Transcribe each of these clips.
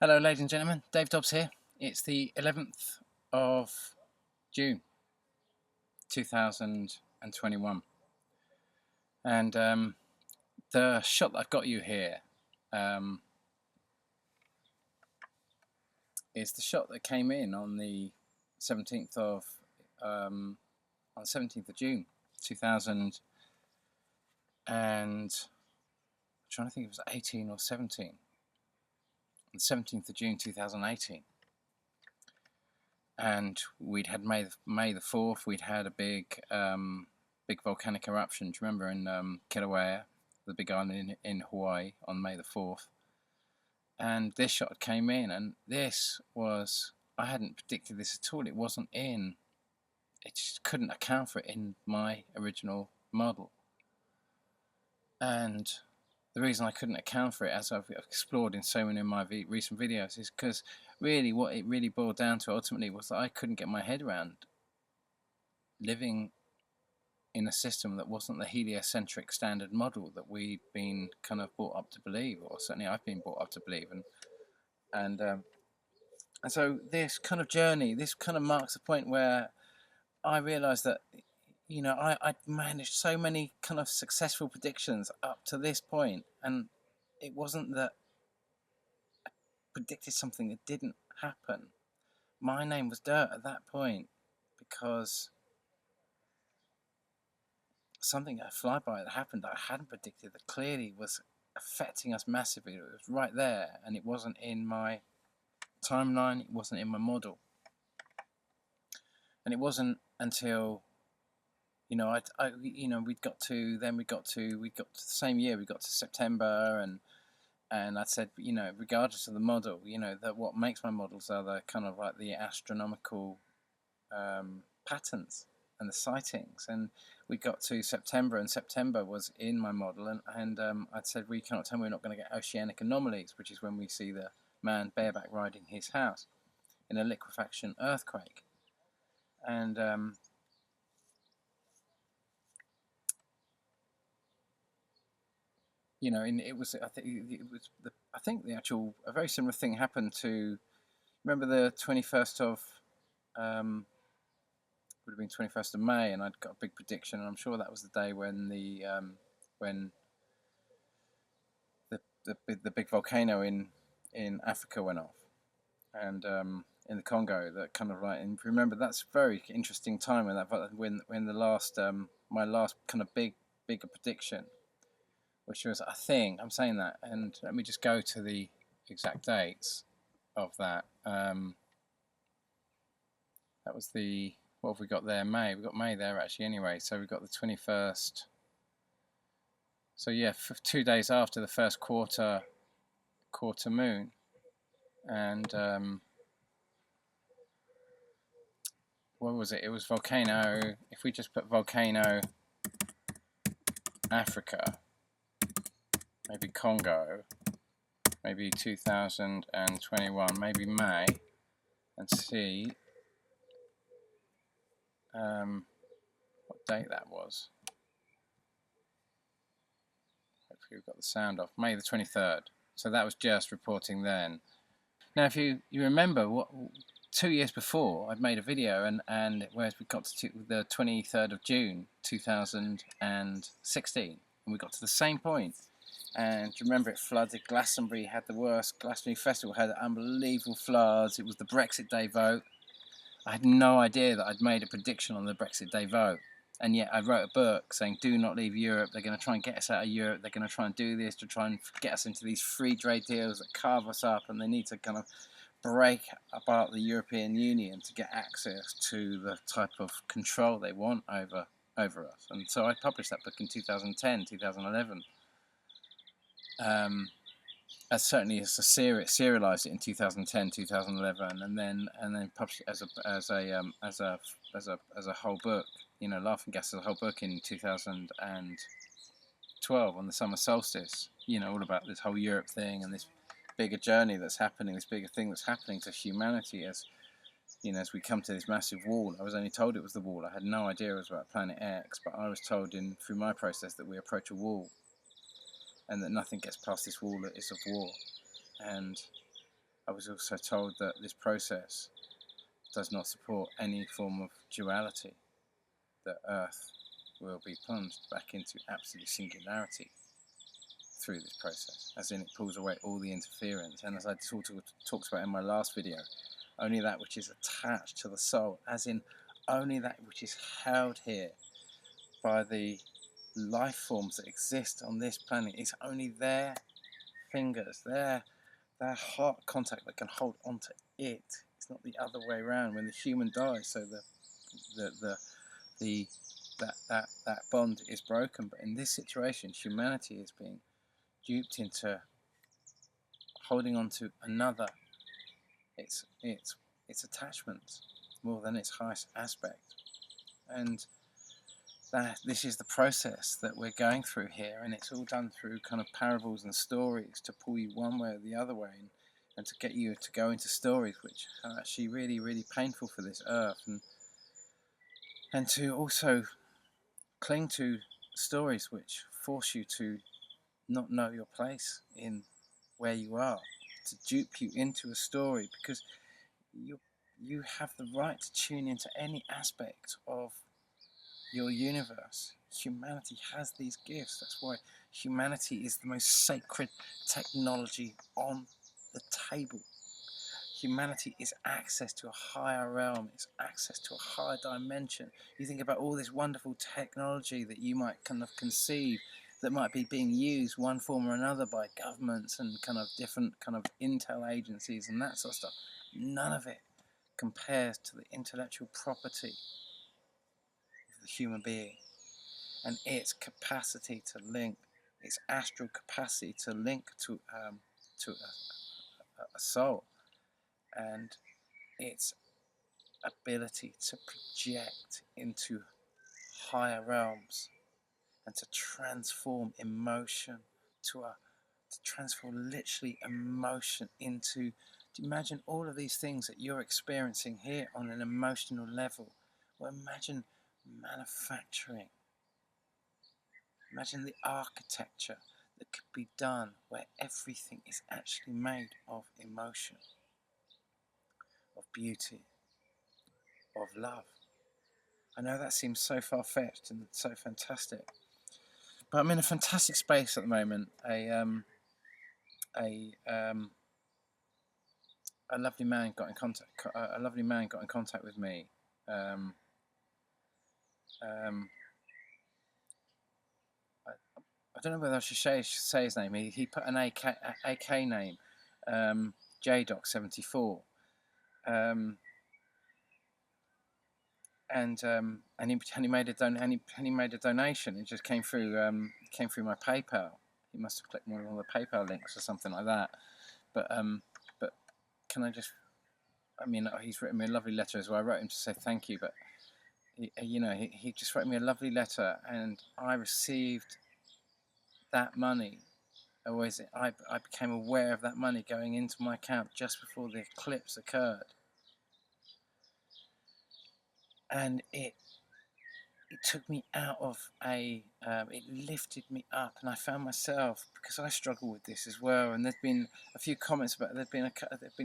Hello ladies and gentlemen, Dave Dobbs here. It's the 11th of June 2021 and the shot that I've got you here is the shot that came in on the 17th of June 2000 and I'm trying to think if it was 18 or 17. The 17th of June 2018, and we'd had May the 4th. We'd had a big volcanic eruption. Do you remember in Kilauea, the big island in Hawaii, on May the 4th? And this shot came in, and this was, I hadn't predicted this at all. It wasn't in. It just couldn't account for it in my original model, and the reason I couldn't account for it, as I've explored in so many of my recent videos, is because really what it really boiled down to ultimately was that I couldn't get my head around living in a system that wasn't the heliocentric standard model that we'd been kind of brought up to believe, or certainly I've been brought up to believe. And so this kind of journey, this kind of marks a point where I realised that, you know, I'd managed so many kind of successful predictions up to this point, and it wasn't that I predicted something that didn't happen. My name was dirt at that point because something, a flyby that happened that I hadn't predicted, that clearly was affecting us massively. It was right there, and it wasn't in my timeline, it wasn't in my model. And it wasn't until, you know, we got to the same year, we got to September, and I said, you know, regardless of the model, you know, that what makes my models are the kind of like the astronomical patterns and the sightings. And we got to September, and September was in my model, and I'd said, we cannot tell me we're not going to get oceanic anomalies, which is when we see the man bareback riding his house in a liquefaction earthquake. And you know, it was, I think the actual, a very similar thing happened to, remember the 21st of, would have been 21st of May, and I'd got a big prediction, and I'm sure that was the day when the big volcano in Africa went off, and in the Congo, that kind of like, and remember, that's a very interesting time when the last, my last kind of bigger prediction, which was, I think, I'm saying that, and let me just go to the exact dates of that. That was the, what have we got there? May. We've got May there actually anyway, so we've got the 21st. So yeah, 2 days after the first quarter moon. And what was it? It was volcano, if we just put volcano Africa, maybe Congo, maybe 2021, maybe May, and see what date that was. Hopefully we've got the sound off. May the 23rd. So that was just reporting then. Now, if you remember, what 2 years before, I'd made a video, and whereas we got to the 23rd of June 2016, and we got to the same point. And do you remember, it flooded? Glastonbury had the worst. Glastonbury Festival had unbelievable floods. It was the Brexit Day vote. I had no idea that I'd made a prediction on the Brexit Day vote. And yet I wrote a book saying, do not leave Europe. They're going to try and get us out of Europe. They're going to try and do this to try and get us into these free trade deals that carve us up. And they need to kind of break apart the European Union to get access to the type of control they want over us. And so I published that book in 2010, 2011. As certainly as a serialized it in 2010, 2011, and then published it as a whole book. You know, Laughing Gas as a whole book in 2012 on the summer solstice. You know, all about this whole Europe thing and this bigger journey that's happening, this bigger thing that's happening to humanity as, you know, as we come to this massive wall. I was only told it was the wall. I had no idea it was about Planet X, but I was told through my process that we approach a wall, and that nothing gets past this wall that is of war. And I was also told that this process does not support any form of duality, that Earth will be plunged back into absolute singularity through this process, as in it pulls away all the interference, and as I talked about in my last video, only that which is attached to the soul, as in only that which is held here by the life forms that exist on this planet, is only their fingers, their heart contact that can hold onto it. It's not the other way around. When the human dies, so that bond is broken. But in this situation, humanity is being duped into holding on to another, its attachment more than its highest aspect. And that this is the process that we're going through here, and it's all done through kind of parables and stories to pull you one way or the other way, and to get you to go into stories which are actually really, really painful for this earth, and to also cling to stories which force you to not know your place in where you are, to dupe you into a story, because you have the right to tune into any aspect of your universe. Humanity has these gifts. That's why humanity is the most sacred technology on the table. Humanity is access to a higher realm. It's access to a higher dimension. You think about all this wonderful technology that you might kind of conceive that might be being used one form or another by governments and kind of different kind of intel agencies and that sort of stuff. None of it compares to the intellectual property of the human being and its capacity to link, its astral capacity to link to a soul, and its ability to project into higher realms and to transform emotion to transform literally emotion into. Do you imagine all of these things that you're experiencing here on an emotional level? Well, imagine manufacturing. Imagine the architecture that could be done where everything is actually made of emotion, of beauty, of love. I know that seems so far-fetched and so fantastic, but I'm in a fantastic space at the moment. A lovely man got in contact. A lovely man got in contact with me. I don't know whether I should say his name. He put an AK name, JDoc74, and he made a donation. It just came through my PayPal. He must have clicked one of the PayPal links or something like that. But can I just? I mean, he's written me a lovely letter as well. I wrote him to say thank you, but he just wrote me a lovely letter, and I received that money. I became aware of that money going into my account just before the eclipse occurred, and it took me out of it lifted me up, and I found myself, because I struggle with this as well, and there's been a few comments about there's been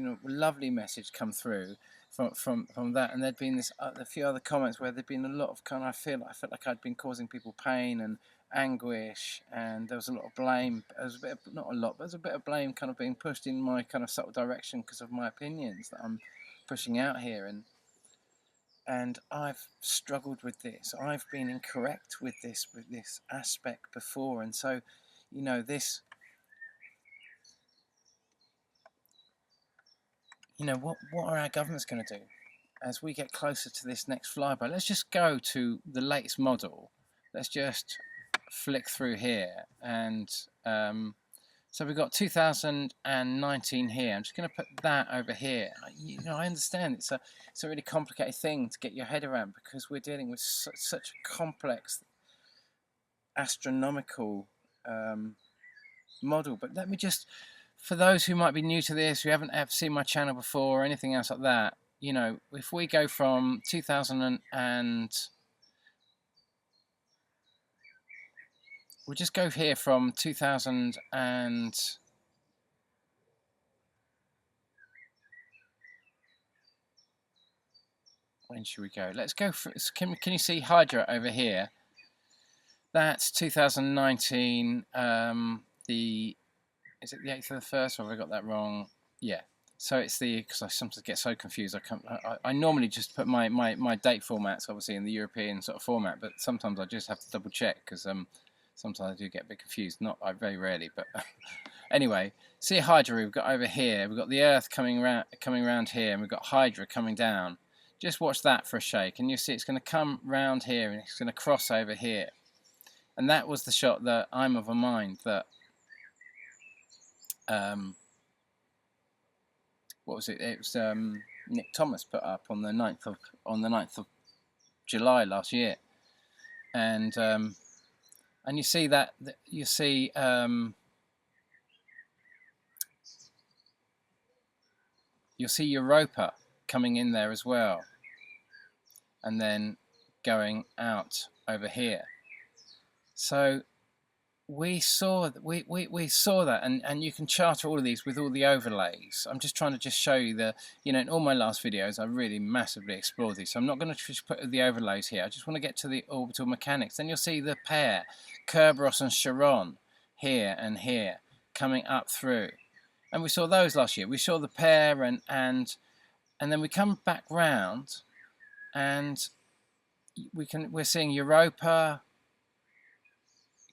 a lovely message come through from that, and there'd been a few other comments where there'd been a lot of kind of I felt like I'd been causing people pain and anguish, and there was a lot of blame. There was not a lot, but there was a bit of blame kind of being pushed in my kind of subtle direction because of my opinions that I'm pushing out here, and I've struggled with this. I've been incorrect with this aspect before, and so, this, what are our governments going to do as we get closer to this next flyby? Let's just go to the latest model. Let's just flick through here, and so we've got 2019 here. I'm just going to put that over here. I understand it's a really complicated thing to get your head around, because we're dealing with such a complex astronomical model. But let me just, for those who might be new to this, who haven't ever seen my channel before or anything else like that, if we go from 2000 we'll just go here from 2000 and when should we go? Let's go for, can you see Hydra over here? That's 2019, is it the 8th of the 1st, or have I got that wrong? Yeah. So it's because I sometimes get so confused. I normally just put my date formats, obviously, in the European sort of format, but sometimes I just have to double check, because sometimes I do get a bit confused. Not very rarely, but anyway. See Hydra we've got over here. We've got the Earth coming round here, and we've got Hydra coming down. Just watch that for a shake, and you see it's going to come round here, and it's going to cross over here. And that was the shot that I'm of a mind that, what was it? It was Nick Thomas put up on the 9th of July last year, and you see that you'll see Europa coming in there as well, and then going out over here. So we saw that, and you can chart all of these with all the overlays. I'm just trying to just show you in all my last videos I really massively explored these, so I'm not going to just put the overlays here. I just want to get to the orbital mechanics. Then you'll see the pair, Kerberos and Charon, here and here, coming up through, and we saw those last year. We saw the pair, and then we come back round, and we're seeing Europa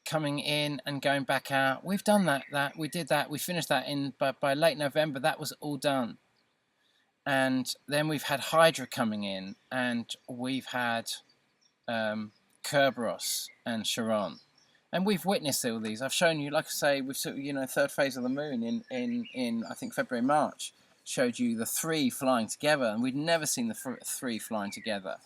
coming in and going back out. We've done that. We did that. We finished that by late November. That was all done. And then we've had Hydra coming in, and we've had Kerberos and Charon, and we've witnessed all these. I've shown you, like I say, we've third phase of the moon in I think February, March. Showed you the three flying together, and we'd never seen the three flying together.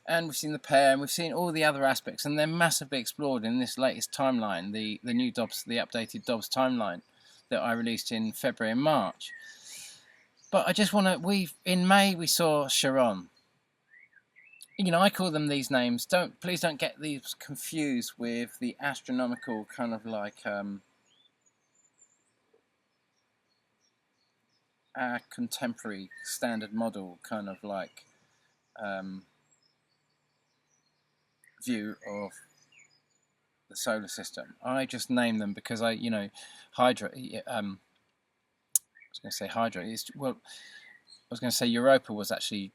And we've seen the pair, and we've seen all the other aspects, and they're massively explored in this latest timeline, the new Dobbs, the updated Dobbs timeline that I released in February and March. But I just want to, in May we saw Charon. I call them these names. Please don't get these confused with the astronomical kind of like our contemporary standard model kind of like view of the solar system. I just name them because Hydra. I was going to say Hydra. I was going to say Europa was actually,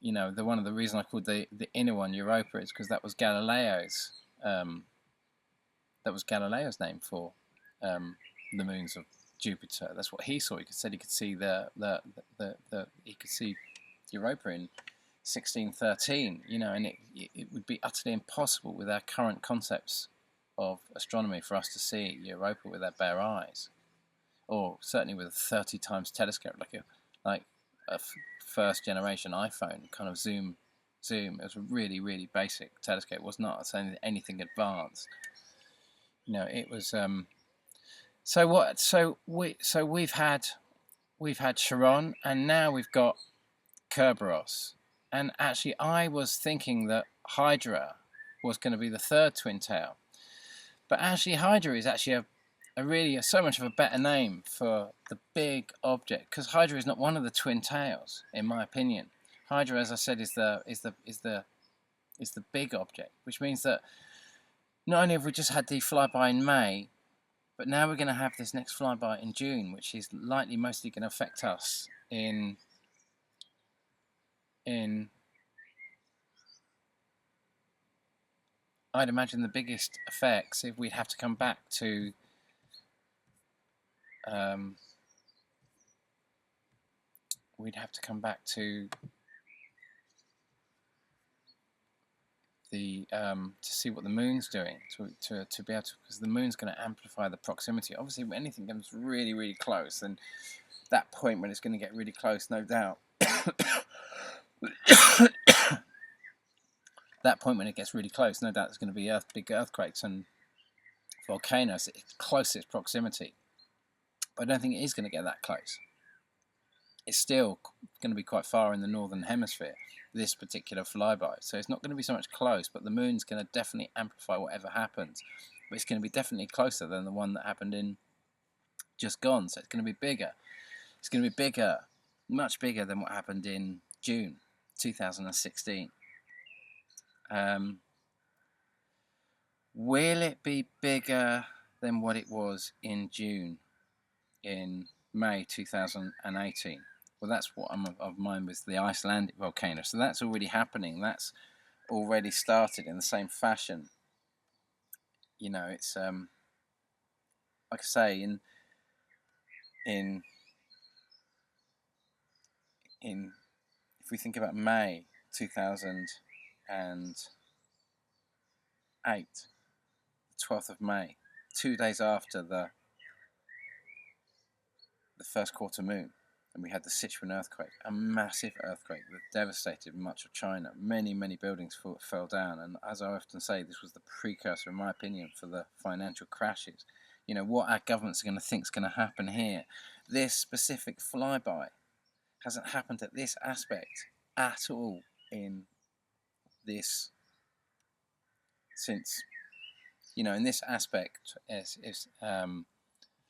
one of the reasons I called the inner one Europa is because that was Galileo's. That was Galileo's name for the moons of Jupiter. That's what he saw. He said he could see he could see Europa in 1613, and it would be utterly impossible with our current concepts of astronomy for us to see Europa with our bare eyes, or certainly with a 30 times telescope, like a first generation iPhone kind of zoom. It was a really, really basic telescope. It was not saying anything advanced. It was. So we've had Charon, and now we've got Kerberos. And actually, I was thinking that Hydra was going to be the third twin tail. But actually, Hydra is actually really so much of a better name for the big object, because Hydra is not one of the twin tails, in my opinion. Hydra, as I said, is the big object, which means that not only have we just had the flyby in May, but now we're going to have this next flyby in June, which is likely mostly going to affect us in I'd imagine the biggest effects if we'd have to come back to to see what the moon's doing to be able to, because the moon's going to amplify the proximity. Obviously, when anything comes really, really close, then that point when it's going to get really close, no doubt. That point when it gets really close, no doubt there's going to be big earthquakes and volcanoes at its closest proximity. But I don't think it is going to get that close. It's still going to be quite far in the northern hemisphere, this particular flyby. So it's not going to be so much close, but the moon's going to definitely amplify whatever happens. But it's going to be definitely closer than the one that happened in just gone. So it's going to be bigger. It's going to be bigger, much bigger than what happened in June. 2016. Will it be bigger than what it was in June, in May 2018? Well, that's what I'm of mind with the Icelandic volcano. So that's already happening. That's already started in the same fashion. You know, it's like I say, in if we think about May 2008, the 12th of May, 2 days after the first quarter moon, and we had the Sichuan earthquake, a massive earthquake that devastated much of China. Many buildings fell down, and as I often say, this was the precursor, in my opinion, for the financial crashes. You know, what our governments are going to think is going to happen here. This specific flyby hasn't happened at this aspect at all in this, since, you know, in this aspect is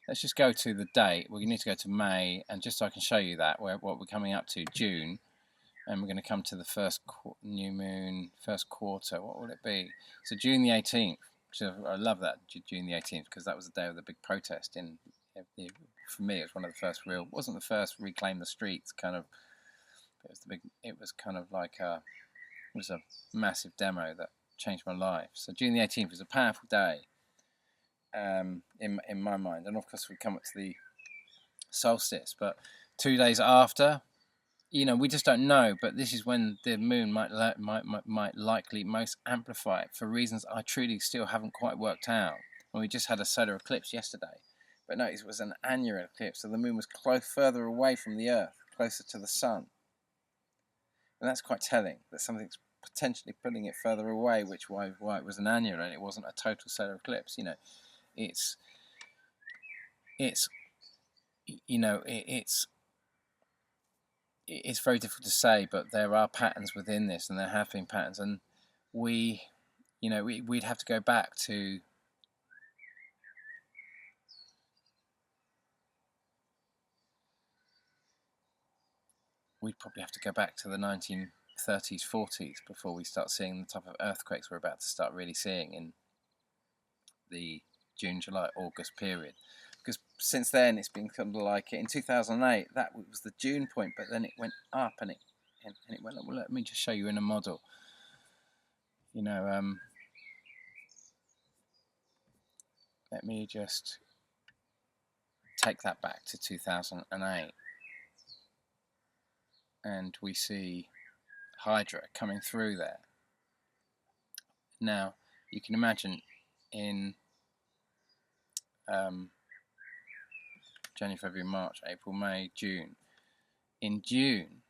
let's just go to the date. We need to go to May, and just so I can show you that, what we're coming up to, June, and we're going to come to the first new moon, first quarter. What will it be? So June the 18th, which I love that, June the 18th, because that was the day of the big protest. For me, it was one of the first wasn't the first reclaim the streets kind of, it was kind of like it was a massive demo that changed my life. So June the 18th was a powerful day. In my mind, and of course we come up to the solstice, but 2 days after, you know, we just don't know, but this is when the moon might likely most amplify for reasons I truly still haven't quite worked out. And we just had a solar eclipse yesterday, but notice it was an annular eclipse, so the moon was further away from the earth, closer to the sun, and that's quite telling that something's potentially pulling it further away, which why it was an annular and it wasn't a total solar eclipse. You know, it's you know, it's very difficult to say, but there are patterns within this, and there have been patterns, and we'd have to go back to the 1930s, 40s before we start seeing the type of earthquakes we're about to start really seeing in the June, July, August period. Because since then it's been kind of like, in 2008, that was the June point, but then it went up and it went up. Well, let me just show you in a model. You know, let me just take that back to 2008, and we see Hydra coming through there. Now, you can imagine in January, February, March, April, May, June. In June,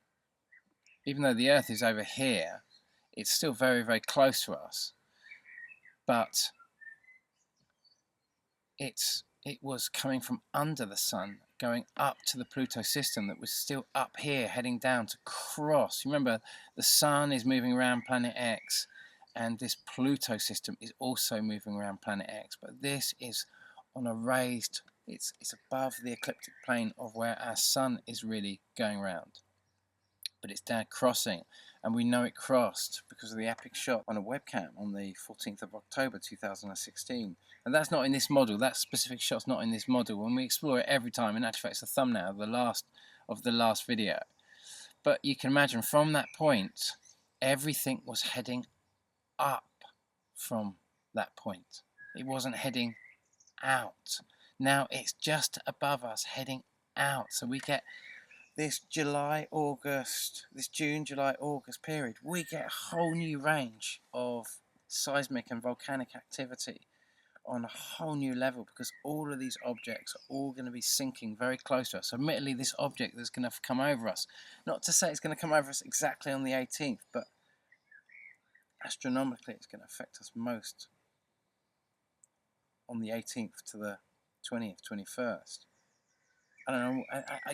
even though the Earth is over here, it's still very close to us, but it was coming from under the sun, going up to the Pluto system that was still up here, heading down to cross. Remember, the sun is moving around planet X, and this Pluto system is also moving around planet X, but this is on a raised, it's above the ecliptic plane of where our sun is really going around, but it's down crossing, and we know it crossed because of the epic shot on a webcam on the 14th of October 2016, and that's not in this model. That specific shot's not in this model. When we explore it every time, in actual fact, it's a thumbnail of the last video. But you can imagine from that point, everything was heading up from that point. It wasn't heading out. Now it's just above us, heading out. So we get this June, July, August period. We get a whole new range of seismic and volcanic activity on a whole new level, because all of these objects are all going to be sinking very close to us. So admittedly, this object that's going to come over us, not to say it's going to come over us exactly on the 18th, but astronomically it's going to affect us most on the 18th to the 20th, 21st. I don't know,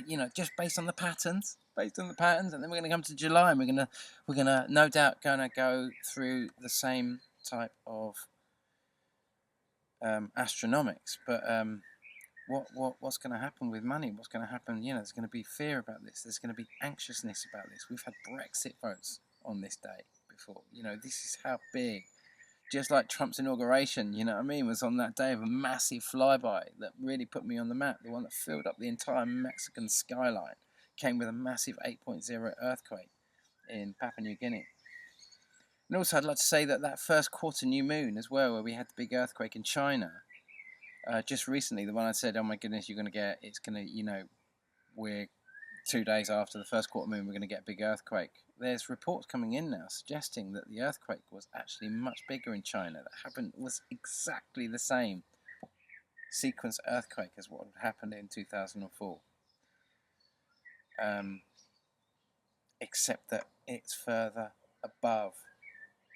you know, just based on the patterns, and then we're going to come to July, and we're gonna no doubt go through the same type of astronomics, but what's going to happen with money? What's going to happen? You know, there's going to be fear about this. There's going to be anxiousness about this. We've had Brexit votes on this day before. You know, this is how big. Just like Trump's inauguration, you know what I mean, was on that day of a massive flyby that really put me on the map. The one that filled up the entire Mexican skyline came with a massive 8.0 earthquake in Papua New Guinea. And also, I'd like to say that that first quarter new moon as well, where we had the big earthquake in China. Just recently, the one I said, oh my goodness, you're going to get, it's going to, you know, we're 2 days after the first quarter moon, we're going to get a big earthquake. There's reports coming in now suggesting that the earthquake was actually much bigger in China. That happened was exactly the same sequence earthquake as what had happened in 2004. Except that it's further above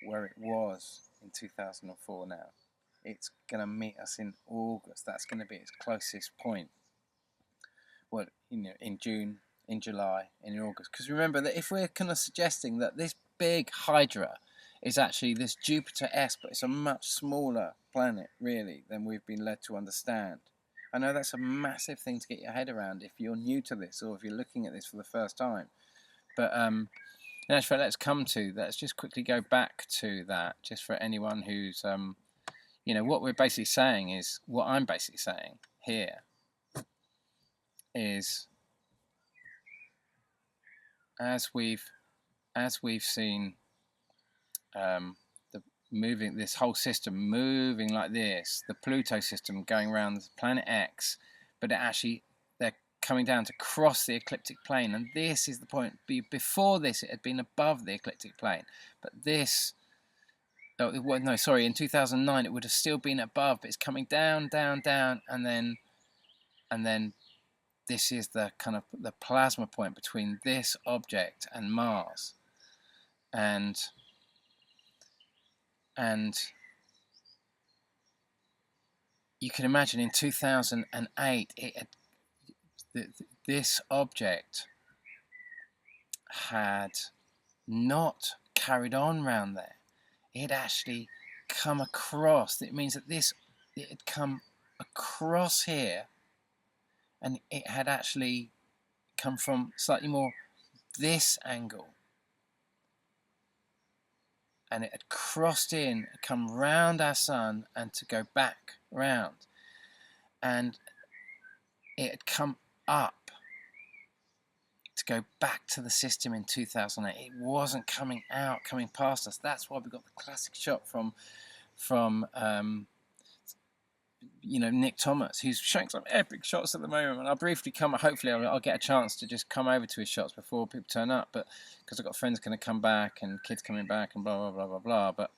where it was in 2004 now. It's going to meet us in August. That's going to be its closest point. Well, you know, in June, in July, in August. Because remember that if we're kind of suggesting that this big Hydra is actually this Jupiter-esque, but it's a much smaller planet, really, than we've been led to understand. I know that's a massive thing to get your head around if you're new to this or if you're looking at this for the first time. But in actual fact, let's just quickly go back to that, just for anyone who's, you know, what we're basically saying is, what I'm basically saying here is, as we've seen this whole system moving like this, the Pluto system going around planet X, but they're coming down to cross the ecliptic plane, and this is the point. Before this, it had been above the ecliptic plane, but this. In 2009 it would have still been above, but it's coming down, down, down, and then this is the kind of the plasma point between this object and Mars, and you can imagine in 2008 this object had not carried on round there. It had actually come across. It means that it had come across here, and it had actually come from slightly more this angle, and it had crossed in, come round our sun, and to go back round, and it had come up to go back to the system in 2008. It wasn't coming past us. That's why we got the classic shot from you know, Nick Thomas, who's showing some epic shots at the moment. And I'll briefly hopefully I'll get a chance to just come over to his shots before people turn up, but because I've got friends going to come back and kids coming back and blah, blah, blah, blah, blah. But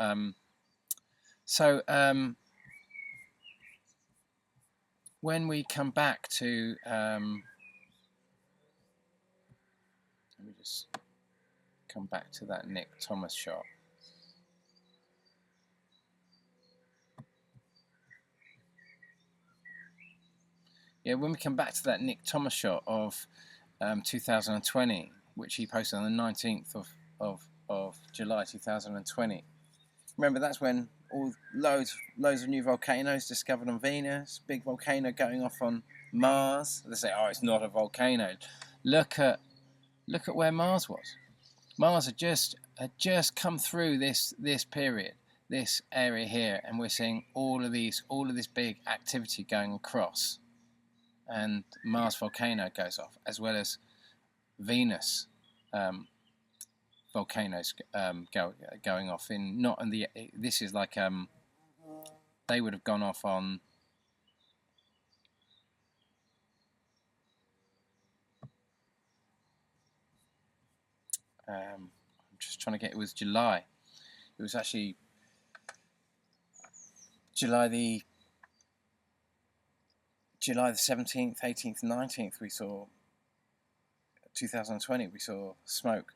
when we come back to let me just come back to that Nick Thomas shot. Yeah, when we come back to that Nick Thomas shot of 2020, which he posted on the 19th of July 2020. Remember, that's when loads of new volcanoes discovered on Venus, big volcano going off on Mars. They say, oh, it's not a volcano. Look at where Mars was. Mars had just come through this period, this area here, and we're seeing all of this big activity going across, and Mars volcano goes off, as well as Venus volcanoes going off this is like they would have gone off on I'm just trying to get, it was July. It was actually July the 17th, 18th, 19th. We saw 2020. We saw smoke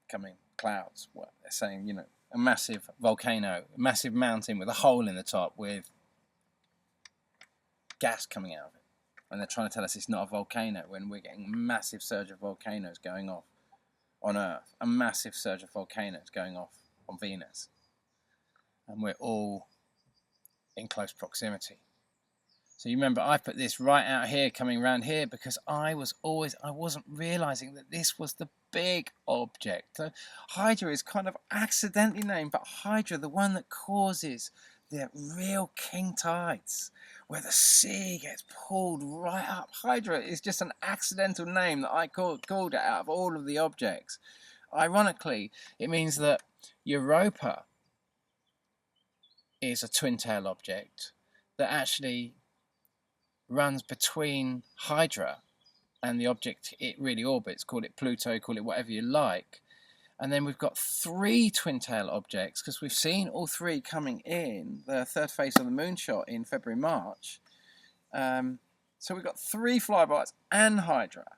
coming, clouds. What they're saying, you know, a massive volcano, a massive mountain with a hole in the top with gas coming out of it, and they're trying to tell us it's not a volcano when we're getting a massive surge of volcanoes going off on Earth, a massive surge of volcanoes going off on Venus, and we're all in close proximity. So you remember I put this right out here, coming around here, because I wasn't realizing that this was the big object. So Hydra is kind of accidentally named, but Hydra, the one that causes the real king tides, where the sea gets pulled right up. Hydra is just an accidental name that I called it out of all of the objects. Ironically, it means that Europa is a twin tail object that actually runs between Hydra and the object it really orbits. Call it Pluto, call it whatever you like. And then we've got 3 twin tail objects, because we've seen all 3 coming in the third phase of the moonshot in February, March. So we've got 3 flybys and Hydra,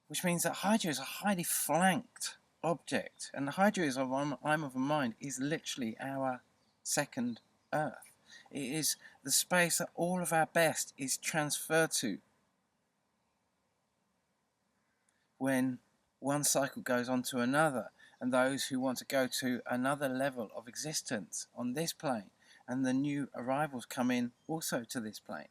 which means that Hydra is a highly flanked object. And the Hydra is I'm of a mind is literally our second Earth. It is the space that all of our best is transferred to when one cycle goes on to another, and those who want to go to another level of existence on this plane, and the new arrivals come in also to this plane.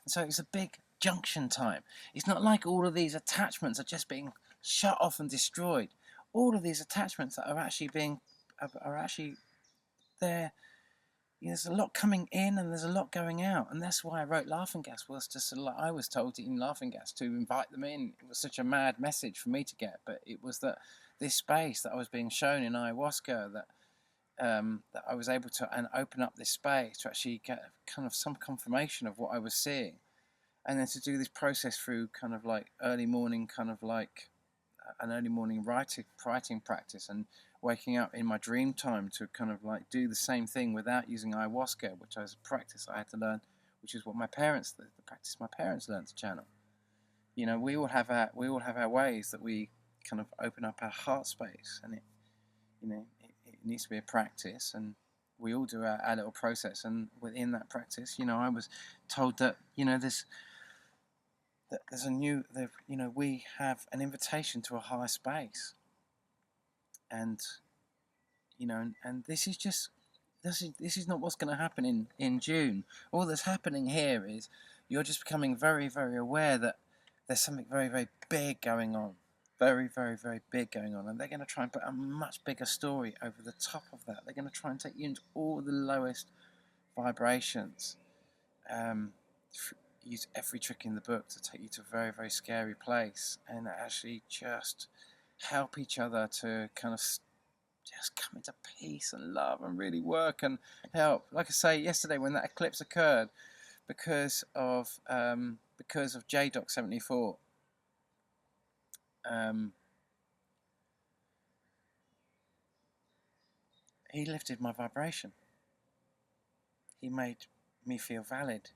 And so it's a big junction time. It's not like all of these attachments are just being shut off and destroyed. All of these attachments that are actually there. There's a lot coming in and there's a lot going out, and that's why I wrote Laughing Gas. Was just like I was told in Laughing Gas to invite them in. It was such a mad message for me to get, but it was that this space that I was being shown in ayahuasca, that I was able to open up this space to actually get kind of some confirmation of what I was seeing, and then to do this process through kind of like early morning, kind of like an early morning writing practice, and waking up in my dream time to kind of like do the same thing without using ayahuasca, which was a practice I had to learn, which is what the practice my parents learned to channel. We all have our ways that we kind of open up our heart space, and it needs to be a practice, and we all do our little process. And within that practice, I was told that we have an invitation to a higher space, and this is not what's going to happen in June. All that's happening here is you're just becoming very, very aware that there's something very, very big going on, very, very, very big going on, and they're going to try and put a much bigger story over the top of that. They're going to try and take you into all the lowest vibrations. Use every trick in the book to take you to a very, very scary place, and actually just help each other to kind of just come into peace and love and really work and help. Like I say, yesterday when that eclipse occurred, because of JDoc 74, he lifted my vibration. He made me feel valid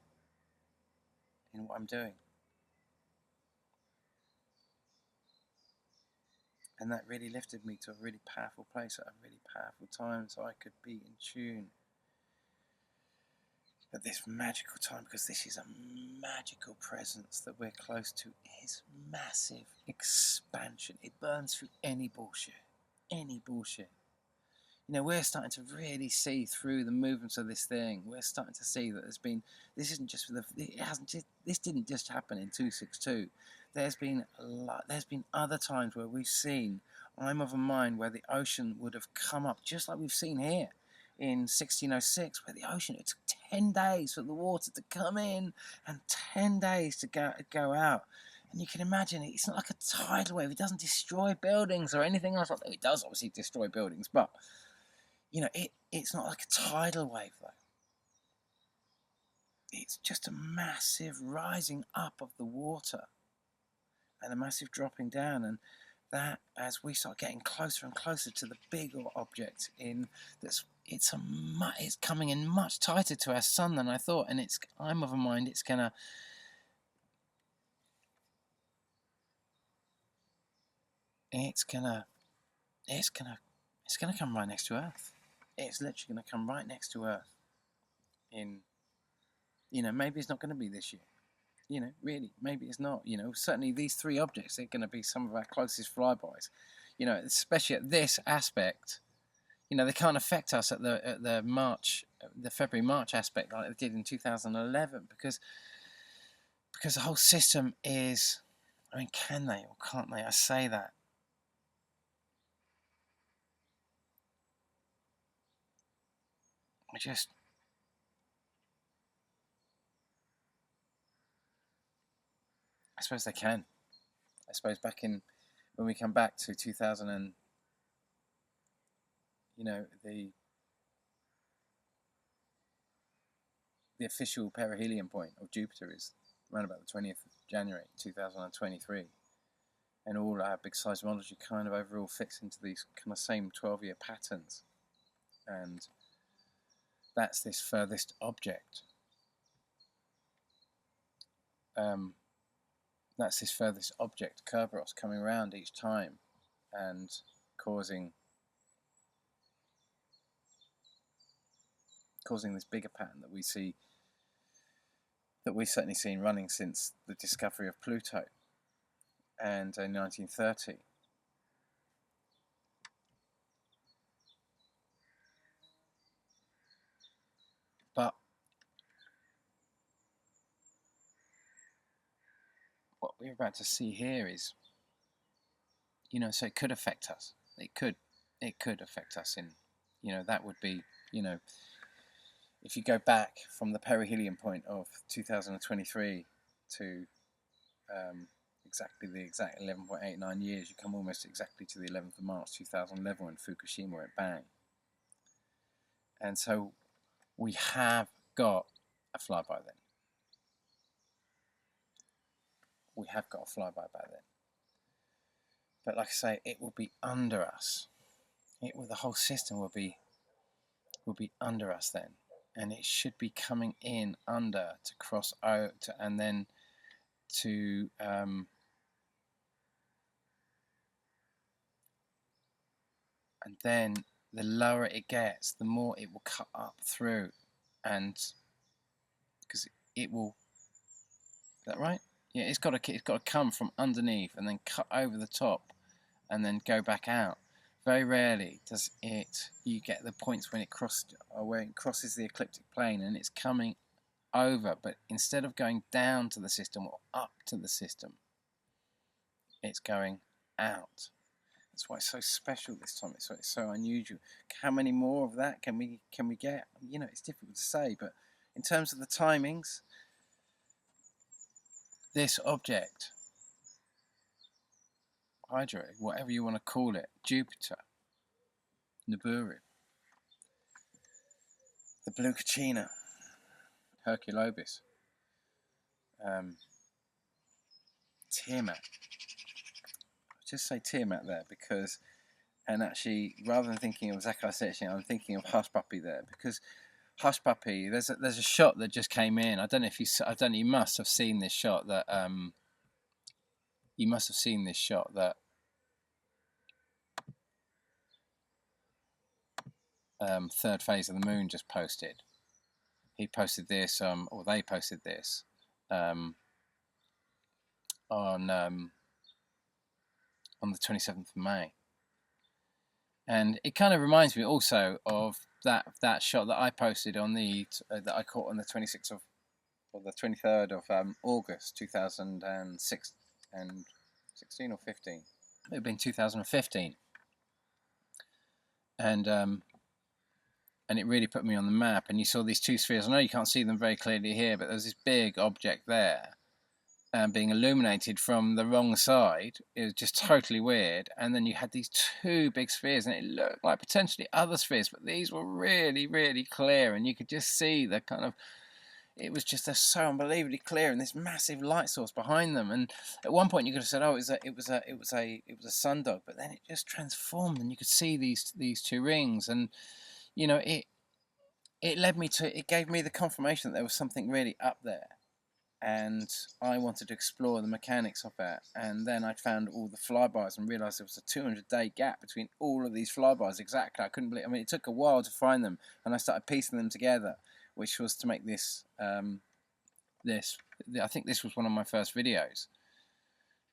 in what I'm doing. And that really lifted me to a really powerful place at a really powerful time, so I could be in tune at this magical time, because this is a magical presence that we're close to. It's massive expansion. It burns through any bullshit. We're starting to really see through the movements of this thing. We're starting to see that this didn't just happen in 262. There's been other times where we've seen, I'm of a mind, where the ocean would have come up, just like we've seen here in 1606, where the ocean, it took 10 days for the water to come in and 10 days to go out. And you can imagine, it's not like a tidal wave. It doesn't destroy buildings or anything else. It does obviously destroy buildings, but it's not like a tidal wave though. It's just a massive rising up of the water and a massive dropping down, and that, as we start getting closer and closer to the bigger object, it's coming in much tighter to our sun than I thought, and I'm of a mind it's gonna come right next to Earth. It's literally going to come right next to Earth. Maybe it's not going to be this year. Really, maybe it's not. Certainly these 3 objects are going to be some of our closest flybys. Especially at this aspect. They can't affect us at the March the February-March aspect like they did in 2011, because the whole system is, I mean, can they or can't they? I say that. I suppose they can. I suppose back in, when we come back to 2000 and, the official perihelion point of Jupiter is around about the 20th of January 2023, and all our big seismology kind of overall fits into these kind of same 12-year patterns, and that's this furthest object. That's this furthest object, Kerberos, coming around each time and causing this bigger pattern that we see, that we've certainly seen running since the discovery of Pluto and in 1930. But what we're about to see here is, so it could affect us. It could affect us in, that would be, if you go back from the perihelion point of 2023 to exactly the exact 11.89 years, you come almost exactly to the 11th of March 2011 when Fukushima went bang. And so we have got a flyby then. We have got a flyby by then. But like I say, it will be under us. The whole system will be under us then, and it should be coming in under to cross out, and then to and then the lower it gets, the more it will cut up through, and because it will. Is that right? Yeah, it's got to come from underneath and then cut over the top, and then go back out. Very rarely does you get the points when it crosses the ecliptic plane and it's coming over, but instead of going down to the system or up to the system, it's going out. That's why it's so special this time. It's so unusual. How many more of that can we get? It's difficult to say, but in terms of the timings, this object, Hydra, whatever you want to call it, Jupiter, Nibiru, the Blue Kachina, Herculobis, Tiamat. Just say Tiamat there because, and actually, rather than thinking of Zakai Searching, I'm thinking of Hush Puppy there, because Hush Puppy, there's a shot that just came in. I don't know, you must have seen this shot that Third Phase of the Moon just posted. He posted this, or they posted this, on the 27th of May. And it kind of reminds me also of that shot that I posted on that I caught on the 26th of, or the 23rd of August 2006 and 16 or 15. It would have been 2015. And it really put me on the map. And you saw these two spheres. I know you can't see them very clearly here, but there's this big object there, being illuminated from the wrong side. It was just totally weird. And then you had these two big spheres, and it looked like potentially other spheres, but these were really, really clear, and you could just see the kind of. It was just so unbelievably clear, and this massive light source behind them. And at one point, you could have said, "Oh, it was a sundog," but then it just transformed, and you could see these two rings, and it gave me the confirmation that there was something really up there. And I wanted to explore the mechanics of it. And then I found all the flybys and realised there was a 200-day gap between all of these flybys. Exactly. I couldn't believe. I mean, it took a while to find them, and I started piecing them together, which was to make this. I think this was one of my first videos.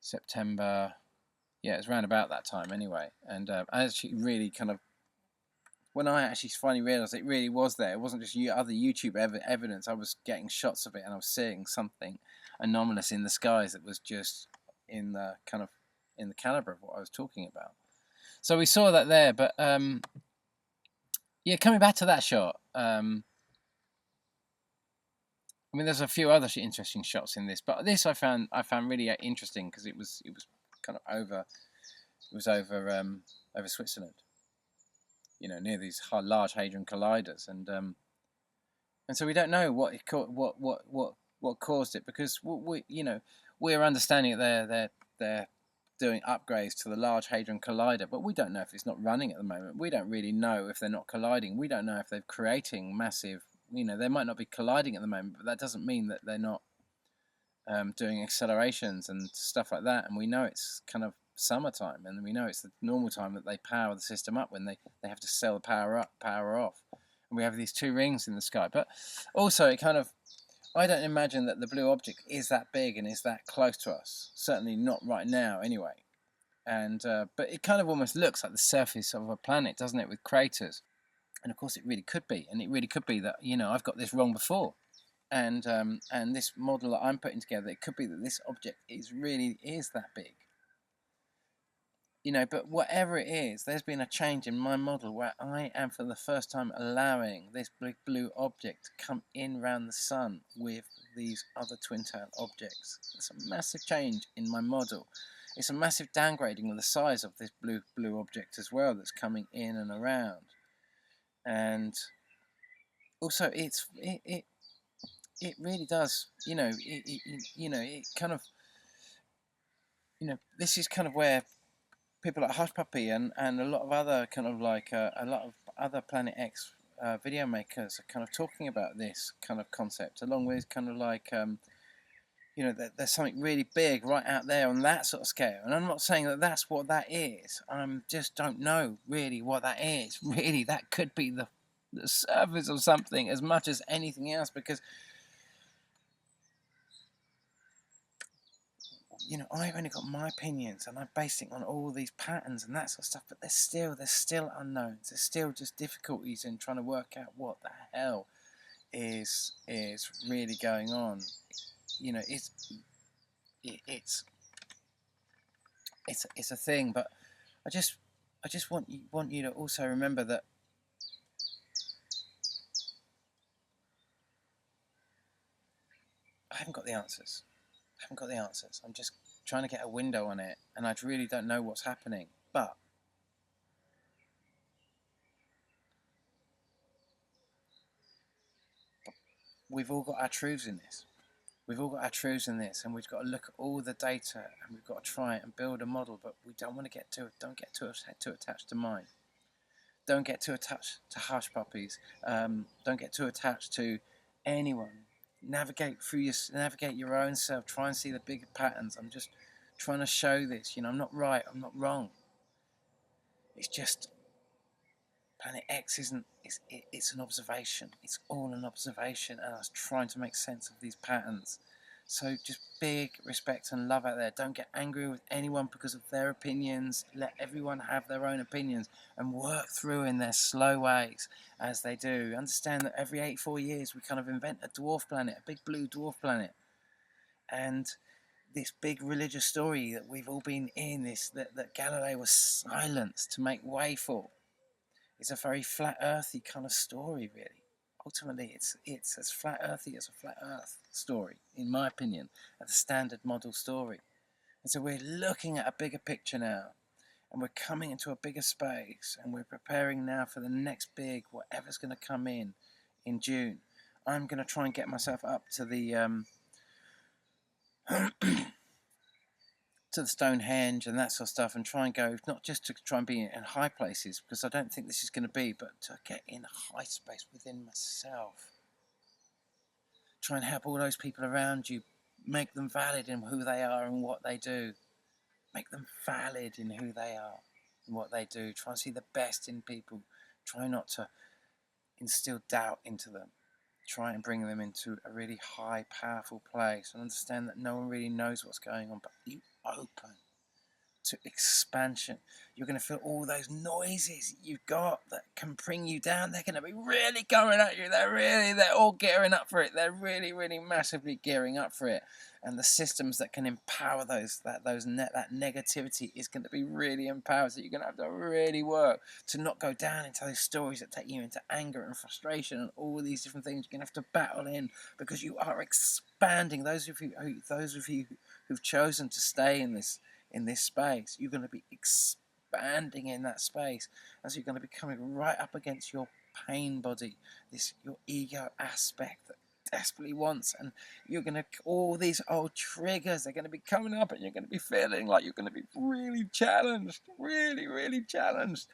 September. Yeah, it was around about that time anyway. And I actually really kind of when I actually finally realised it really was there, it wasn't just other YouTube evidence. I was getting shots of it, and I was seeing something anomalous in the skies that was just in the caliber of what I was talking about. So we saw that there, but yeah, coming back to that shot. I mean, there's a few other interesting shots in this, but this I found really interesting because it was kind of over Switzerland, you know, near these large hadron colliders, and so we don't know what caused it, because we're understanding that they're doing upgrades to the Large Hadron Collider, but we don't know if it's not running at the moment. We don't really know if they're not colliding. We don't know if they're creating massive, they might not be colliding at the moment, but that doesn't mean that they're not doing accelerations and stuff like that. And we know it's kind of summertime, and we know it's the normal time that they power the system up, when they have to sell the power up, power off. And we have these two rings in the sky. But also I don't imagine that the blue object is that big and is that close to us. Certainly not right now, anyway. And but it kind of almost looks like the surface of a planet, doesn't it, with craters? And of course, it really could be. And it really could be that I've got this wrong before. And this model that I'm putting together, it could be that this object is that big. But whatever it is, there's been a change in my model where I am for the first time allowing this big blue object to come in around the sun with these other twin tail objects. It's a massive change in my model. It's a massive downgrading of the size of this blue object as well that's coming in and around. And also it really does, it kind of, this is kind of where people like Hush Puppy and a lot of other kind of like a lot of other Planet X video makers are kind of talking about this kind of concept, along with kind of like there's something really big right out there on that sort of scale. And I'm not saying that that's what that is. I just don't know really what that is. Really, that could be the surface of something as much as anything else, because I've only got my opinions, and I'm basing it on all these patterns and that sort of stuff, but there's still unknowns. There's still just difficulties in trying to work out what the hell is really going on. It's a thing, but I just want you to also remember that I haven't got the answers. I'm just trying to get a window on it, and I really don't know what's happening. But we've all got our truths in this. And we've got to look at all the data, and we've got to try and build a model. But we don't want to don't get too attached to mine. Don't get too attached to Hush Puppies. Don't get too attached to anyone. Navigate your own self. Try and see the bigger patterns. I'm just trying to show this. I'm not right. I'm not wrong. It's just Planet X isn't. It's an observation. It's all an observation, and I was trying to make sense of these patterns. So just big respect and love out there. Don't get angry with anyone because of their opinions. Let everyone have their own opinions and work through in their slow ways as they do. Understand that every 84 years we kind of invent a dwarf planet, a big blue dwarf planet. And this big religious story that we've all been in, that Galileo was silenced to make way for, is a very flat earthy kind of story, really. Ultimately, it's as flat earthy as a flat earth story, in my opinion, as a standard model story. And so we're looking at a bigger picture now, and we're coming into a bigger space, and we're preparing now for the next big, whatever's going to come in June. I'm going to try and get myself up to the to the Stonehenge and that sort of stuff, and try and go, not just to try and be in high places, because I don't think this is going to be, but to get in high space within myself. Try and help all those people around you, make them valid in who they are and what they do. Make them valid in who they are and what they do. Try and see the best in people. Try not to instill doubt into them. Try and bring them into a really high, powerful place, and understand that no one really knows what's going on, but you open. to expansion. You're going to feel all those noises you've got that can bring you down. They're going to be really coming at you. They're all gearing up for it. They're really, really massively gearing up for it. And the systems that can empower that negativity is going to be really empowered. So you're going to have to really work to not go down into those stories that take you into anger and frustration and all these different things. You're going to have to battle in, because you are expanding. Those of you who've chosen to stay in this space, you're going to be expanding in that space, as you're going to be coming right up against your pain body, your ego aspect that desperately wants, and you're going to, all these old triggers, they're going to be coming up, and you're going to be feeling like you're going to be really challenged, really, really challenged.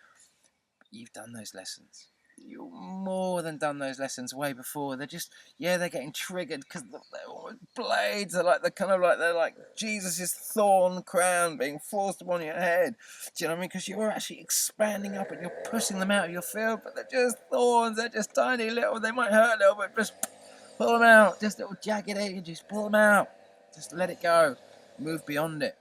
But you've done those lessons. You've more than done those lessons way before. They're just, they're getting triggered because they're almost blades. They're like Jesus' thorn crown being forced upon your head. Do you know what I mean? Because you're actually expanding up and you're pushing them out of your field, but they're just thorns. They're just tiny little. They might hurt a little bit. Just pull them out. Just little jagged edges. Pull them out. Just let it go. Move beyond it.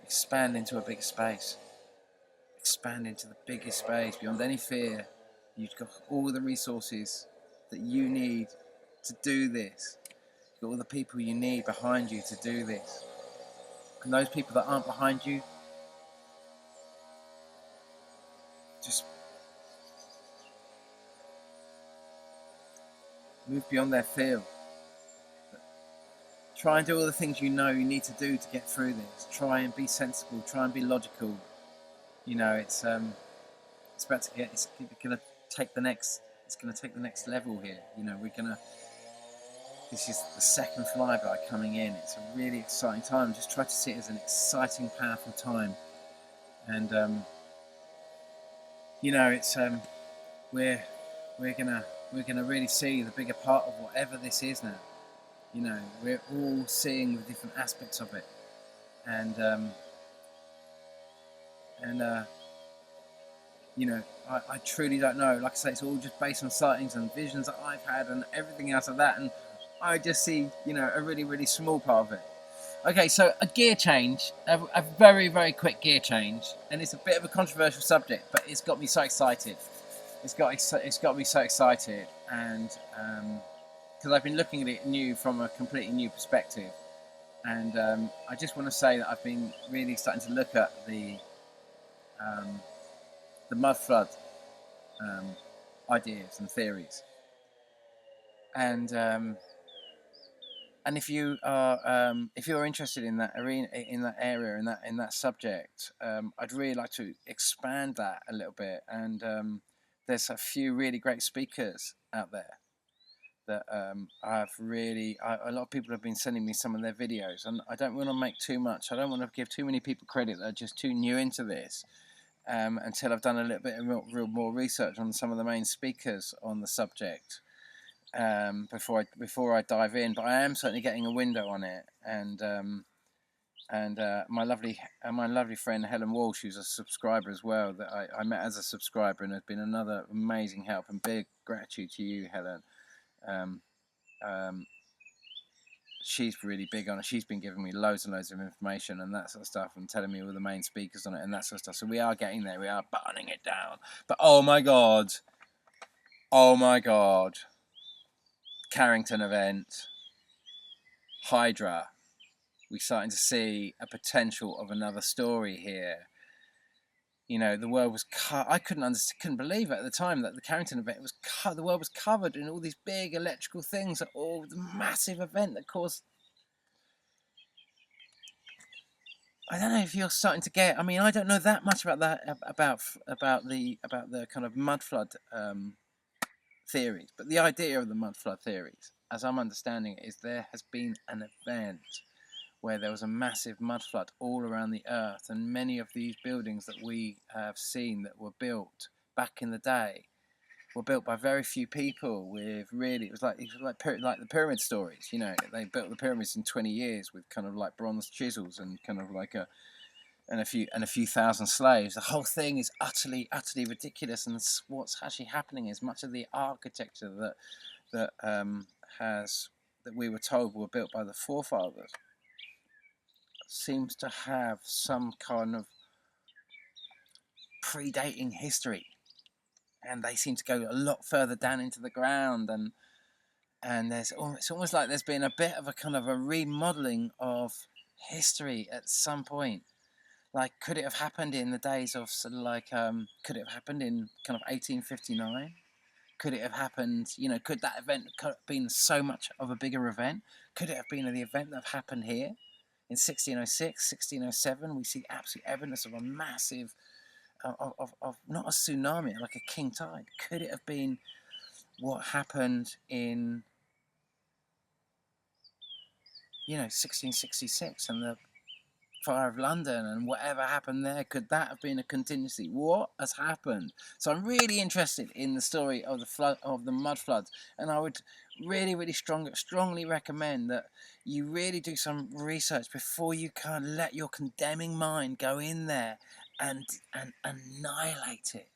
Expand into a bigger space. Expand into the biggest space beyond any fear. You've got all the resources that you need to do this. You've got all the people you need behind you to do this. And those people that aren't behind you, just move beyond their field. Try and do all the things you know you need to do to get through this. Try and be sensible. Try and be logical. You know, it's going to take the next level here. You know, this is the second Flyby coming in. It's a really exciting time. Just try to see it as an exciting, powerful time. And you know, it's we're gonna really see the bigger part of whatever this is now. You know, we're all seeing the different aspects of it, and you know, I truly don't know. Like I say, it's all just based on sightings and visions that I've had and everything else of that, and I just see, you know, a really, really small part of it. Okay, so a gear change, a very, very quick gear change, and it's a bit of a controversial subject, but it's got me so excited. It's got me so excited, and because I've been looking at it from a completely new perspective, and I just want to say that I've been really starting to look at the mud flood ideas and theories, and if you are interested in that arena, in that area, in that subject, I'd really like to expand that a little bit. And there's a few really great speakers out there that a lot of people have been sending me some of their videos, and I don't want to make too much. I don't want to give too many people credit that are just too new into this. Until I've done a little bit of more research on some of the main speakers on the subject, before I dive in. But I am certainly getting a window on it, and my lovely friend Helen Walsh, who's a subscriber as well, that I met as a subscriber and has been another amazing help, and big gratitude to you, Helen. She's really big on it. She's been giving me loads and loads of information and that sort of stuff, and telling me all the main speakers on it and that sort of stuff. So we are getting there. We are burning it down. But oh my god, Carrington event, Hydra. We're starting to see a potential of another story here. You know, the world was I couldn't believe it at the time that the Carrington event was the world was covered in all these big electrical things, all the massive event that caused. I don't know if you're starting to get. I mean, I don't know that much about that, about the kind of mud flood theories, but the idea of the mud flood theories, as I'm understanding it, is there has been an event where there was a massive mud flood all around the earth, and many of these buildings that we have seen that were built back in the day were built by very few people. It was like the pyramid stories. You know, they built the pyramids in 20 years with kind of like bronze chisels and kind of like a few thousand slaves. The whole thing is utterly ridiculous, and what's actually happening is much of the architecture that that that we were told were built by the forefathers seems to have some kind of predating history, and they seem to go a lot further down into the ground, and it's almost like there's been a bit of a kind of a remodeling of history at some point. Like, could it have happened in the days of sort of like could it have happened in kind of 1859? Could it have happened, could that event have been so much of a bigger event? Could it have been the event that happened here in 1606, 1607? We see absolute evidence of a massive of not a tsunami, like a king tide. Could it have been what happened in 1666 and the Fire of London and whatever happened there? Could that have been a contingency? What has happened? So I'm really interested in the story of the mud floods, and I would really strongly recommend that you really do some research before you kind of let your condemning mind go in there and annihilate it.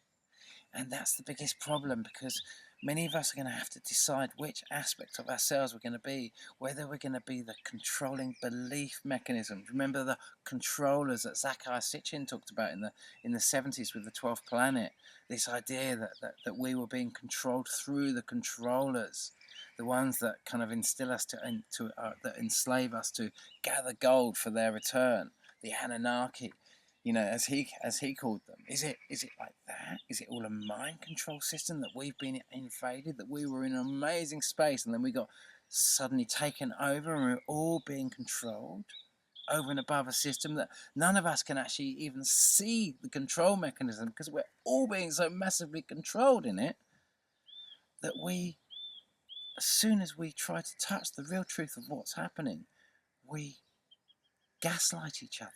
And that's the biggest problem, because many of us are going to have to decide which aspect of ourselves we're going to be, whether we're going to be the controlling belief mechanisms. Remember the controllers that Zecharia Sitchin talked about in the 70s with the 12th planet, this idea that we were being controlled through the controllers, the ones that kind of instill us that enslave us to gather gold for their return, the Anunnaki. As he called them. Is it like that? Is it all a mind control system that we've been invaded, that we were in an amazing space and then we got suddenly taken over and we're all being controlled over and above a system that none of us can actually even see the control mechanism, because we're all being so massively controlled in it that as soon as we try to touch the real truth of what's happening, we gaslight each other.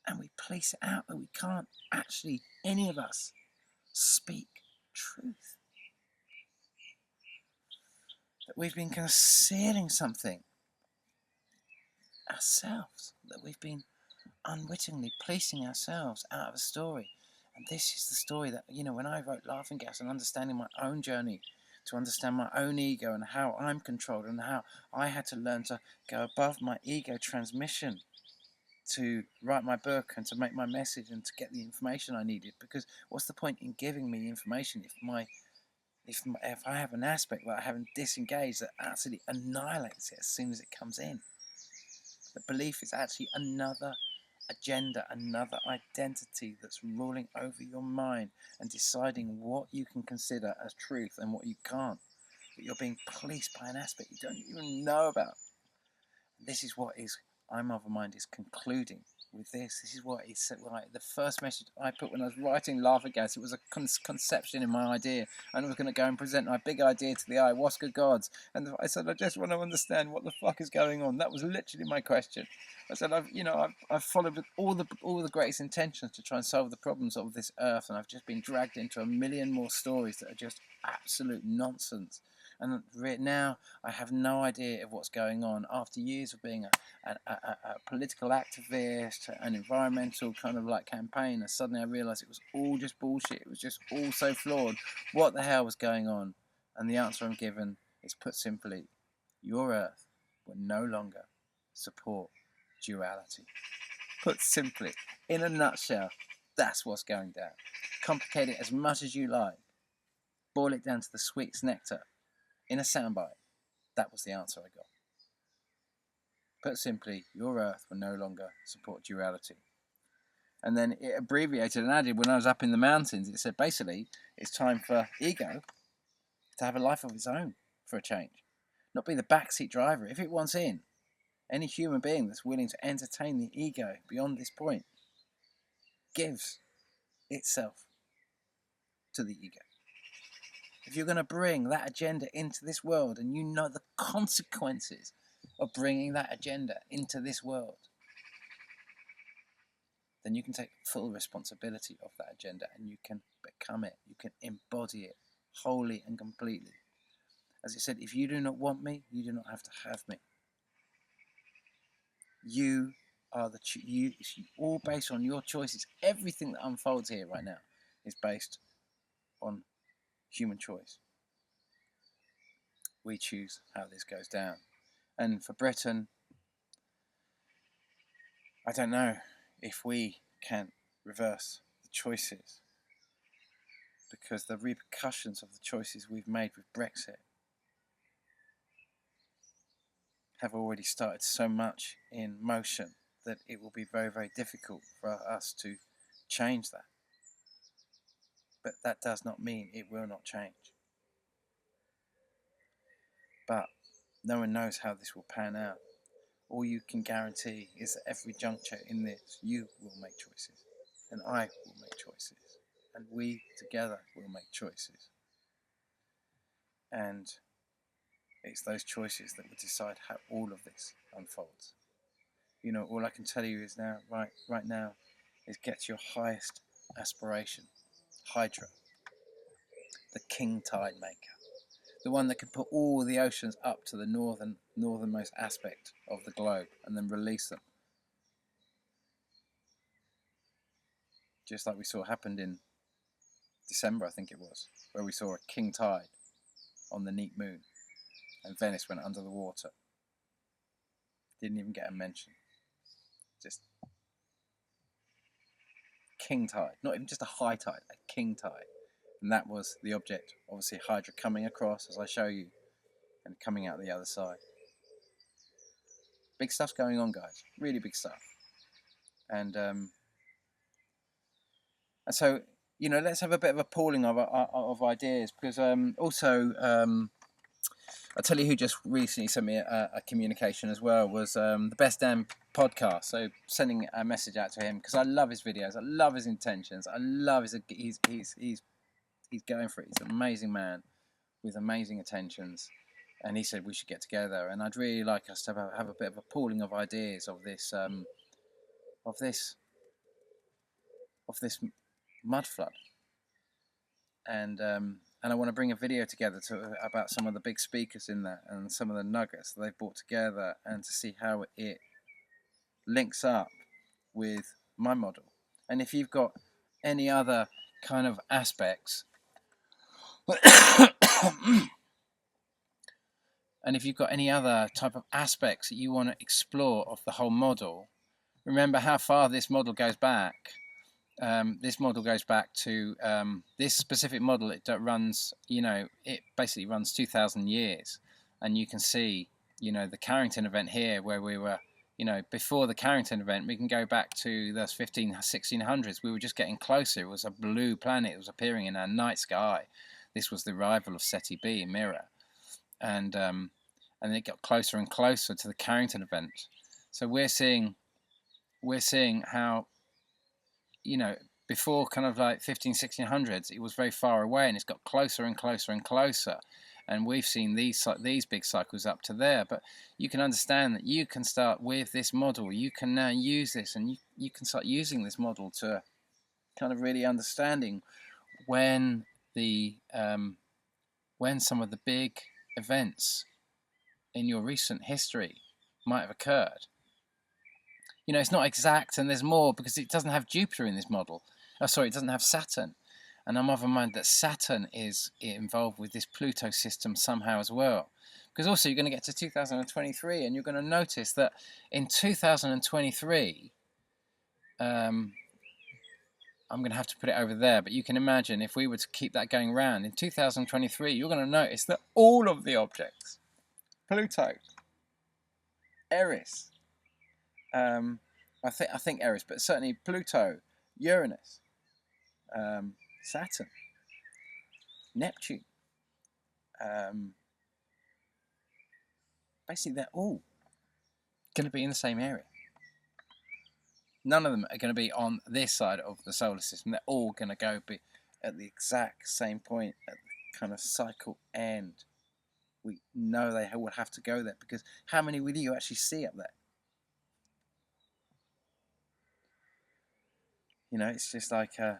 And we police it out that we can't actually, any of us, speak truth. That we've been concealing something ourselves. That we've been unwittingly policing ourselves out of a story. And this is the story that, when I wrote Laughing Gas and understanding my own journey, to understand my own ego and how I'm controlled and how I had to learn to go above my ego transmission, to write my book and to make my message and to get the information I needed. Because what's the point in giving me information if I have an aspect that I haven't disengaged that actually annihilates it as soon as it comes in? The belief is actually another agenda, another identity that's ruling over your mind and deciding what you can consider as truth and what you can't. But you're being policed by an aspect you don't even know about. This is what I'm of a mind is concluding with this. This is what he said. Like the first message I put when I was writing Laughing Gas, it was a conception in my idea, and I was going to go and present my big idea to the ayahuasca gods. And I said, I just want to understand what the fuck is going on. That was literally my question. I said, I've followed with all the greatest intentions to try and solve the problems of this earth, and I've just been dragged into a million more stories that are just absolute nonsense. And now I have no idea of what's going on. After years of being a political activist, an environmental kind of like campaigner, suddenly I realised it was all just bullshit. It was just all so flawed. What the hell was going on? And the answer I'm given is, put simply, your Earth will no longer support duality. Put simply, in a nutshell, that's what's going down. Complicate it as much as you like. Boil it down to the sweetest nectar. In a soundbite, that was the answer I got. Put simply, your Earth will no longer support duality. And then it abbreviated and added, when I was up in the mountains, it said basically it's time for ego to have a life of its own for a change. Not be the backseat driver. If it wants in, any human being that's willing to entertain the ego beyond this point gives itself to the ego. If you're going to bring that agenda into this world, and you know the consequences of bringing that agenda into this world, then you can take full responsibility of that agenda and you can become it. You can embody it wholly and completely. As I said, if you do not want me, you do not have to have me. You are it's all based on your choices. Everything that unfolds here right now is based on human choice. we choose how this goes down. And for Britain, I don't know if we can reverse the choices, because the repercussions of the choices we've made with Brexit have already started so much in motion that it will be very, very difficult for us to change that. But that does not mean it will not change. But no one knows how this will pan out. All you can guarantee is that every juncture in this, you will make choices, and I will make choices, and we together will make choices. And it's those choices that will decide how all of this unfolds. You know, all I can tell you is now, right now, is get to your highest aspiration, Hydra, the king tide maker, the one that can put all the oceans up to the northernmost aspect of the globe and then release them. Just like we saw happened in December, I think it was, where we saw a king tide on the neat moon and Venice went under the water. Didn't even get a mention. Just king tide, not even just a high tide, a king tide. And that was the object, obviously Hydra coming across, as I show you, and coming out the other side. Big stuff's going on, guys, really big stuff. And so, you know, let's have a bit of a pooling of ideas, because also, I'll tell you who just recently sent me a communication as well, was the Best Damn podcast. So sending a message out to him, because I love his videos, I love his intentions, I love he's going for it. He's an amazing man with amazing intentions, and he said we should get together, and I'd really like us to have a bit of a pooling of ideas of this mud flood, and I want to bring a video together about some of the big speakers in that and some of the nuggets that they've brought together, and to see how it links up with my model. And if you've got any other kind of aspects and if you've got any other type of aspects that you want to explore of the whole model, remember how far this model goes back. This model goes back to this specific model. It runs, you know, it basically runs 2,000 years, and you can see, you know, the Carrington event here, where we were, you know, before the Carrington event, we can go back to the 1600s. We were just getting closer. It was a blue planet. It was appearing in our night sky. This was the arrival of SETI B, Mira, and it got closer and closer to the Carrington event. So we're seeing how, you know, before kind of like 1600s, it was very far away, and it's got closer and closer and closer. And we've seen these big cycles up to there. But you can understand that you can start with this model. You can now use this, and you can start using this model to kind of really understanding when some of the big events in your recent history might have occurred. You know, it's not exact, and there's more, because it doesn't have Jupiter in this model. Oh, sorry, it doesn't have Saturn. And I'm of a mind that Saturn is involved with this Pluto system somehow as well. Because also you're going to get to 2023, and you're going to notice that in 2023, I'm going to have to put it over there, but you can imagine if we were to keep that going round, in 2023, you're going to notice that all of the objects, Pluto, Eris, I think Eris, but certainly Pluto, Uranus, Saturn, Neptune, basically they're all going to be in the same area. None of them are going to be on this side of the solar system. They're all going to be at the exact same point, at the kind of cycle end. We know they will have to go there, because how many will you actually see up there? You know, it's just like, how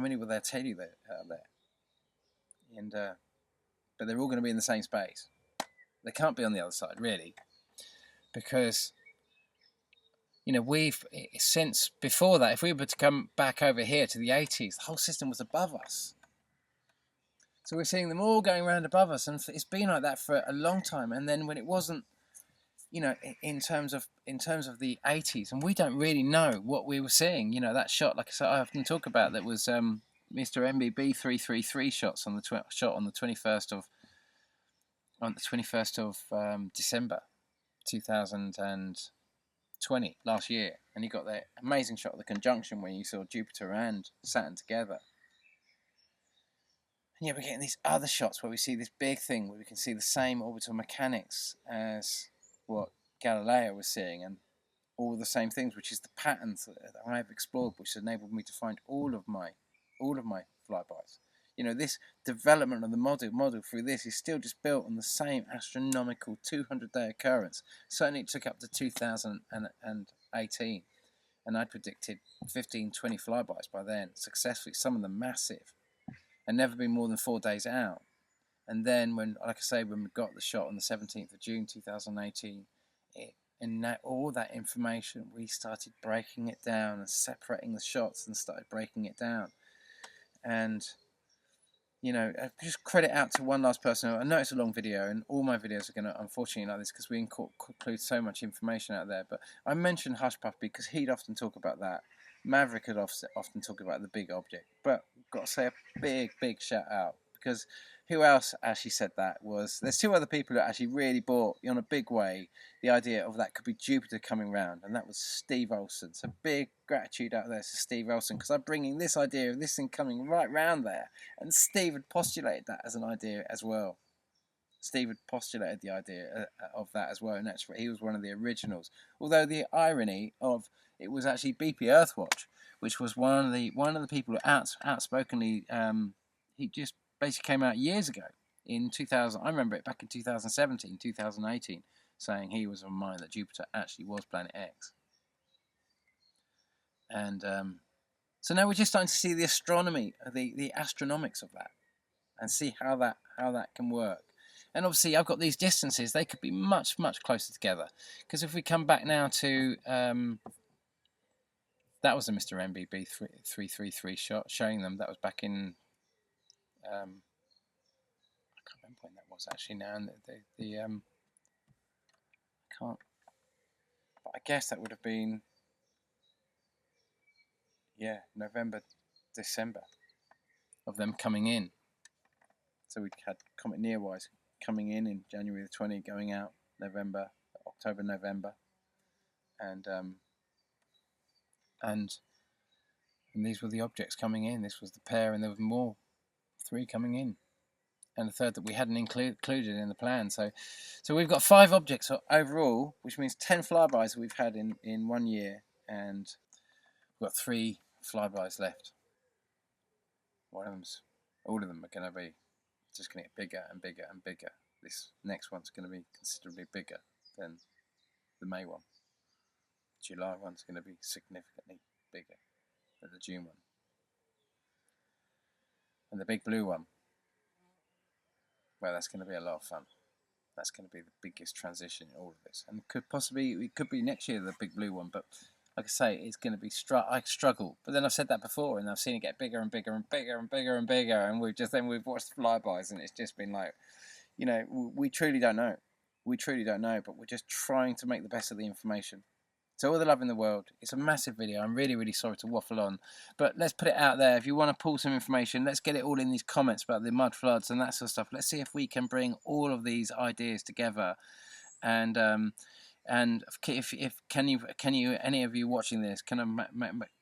many will they tell you that are there? And but they're all going to be in the same space. They can't be on the other side, really, because, you know, since before that, if we were to come back over here to the 80s, the whole system was above us. So we're seeing them all going around above us, and it's been like that for a long time. And then when it wasn't, you know, in terms of the 80s, and we don't really know what we were seeing. You know, that shot, like I said, I often talk about, that was Mr. MBB 333 shots on the shot on the 21st of December 2020, last year, and you got that amazing shot of the conjunction where you saw Jupiter and Saturn together. And yet we're getting these other shots where we see this big thing where we can see the same orbital mechanics as what Galileo was seeing, and all the same things, which is the patterns that I've explored, which enabled me to find all of my flybys. You know, this development of the model through this is still just built on the same astronomical 200-day occurrence. Certainly it took up to 2018, and I predicted 15, 20 flybys by then, successfully, some of them massive, and never been more than 4 days out. And then when, like I say, when we got the shot on the 17th of June 2018, and that, all that information, we started breaking it down and separating the shots and started breaking it down. And, you know, just credit out to one last person. I know it's a long video, and all my videos are going to, unfortunately, like this, because we include so much information out there. But I mentioned Hush Puppy because he'd often talk about that. Maverick would often talk about the big object. But I've got to say a big shout out, because who else actually said that was, there's two other people who actually really bought, in a big way, the idea of that could be Jupiter coming round, and that was Steve Olson. So big gratitude out there to Steve Olson, because I'm bringing this idea of this thing coming right round there, and Steve had postulated that as an idea as well. Steve had postulated the idea of that as well, and that's he was one of the originals. Although the irony of it was actually BP Earthwatch, which was one of the people who outspokenly, he just basically came out years ago in 2000. I remember it back in 2017, 2018, saying he was of mind that Jupiter actually was Planet X. And so now we're just starting to see the astronomy, the astronomics of that, and see how that can work. And obviously, I've got these distances; they could be much closer together. Because if we come back now to that was a Mr. MBB 333 shot showing them. That was back in I can't remember when that was actually now. And I can't, but I guess that would have been, yeah, November, December of them coming in. So we had Comet Nearwise coming in January the 20th, going out November, October, November, and these were the objects coming in. This was the pair, and there was more, 3 coming in, and a third that we hadn't included in the plan. So we've got 5 objects overall, which means 10 flybys that we've had in 1 year, and we've got 3 flybys left. All of them are going to be just going to get bigger and bigger and bigger. This next one's going to be considerably bigger than the May one. July one's going to be significantly bigger than the June one. And the big blue one, well, that's going to be a lot of fun. That's going to be the biggest transition in all of this. And it could be next year, the big blue one, but like I say, it's going to be I struggle. But then I've said that before, and I've seen it get bigger and bigger and bigger and bigger and bigger, and we've watched flybys, and it's just been like, you know, we truly don't know. We truly don't know, but we're just trying to make the best of the information. So all the love in the world. It's a massive video. I'm really sorry to waffle on, but let's put it out there. If you want to pull some information, let's get it all in these comments about the mud floods and that sort of stuff. Let's see if we can bring all of these ideas together, and if can you any of you watching this, can I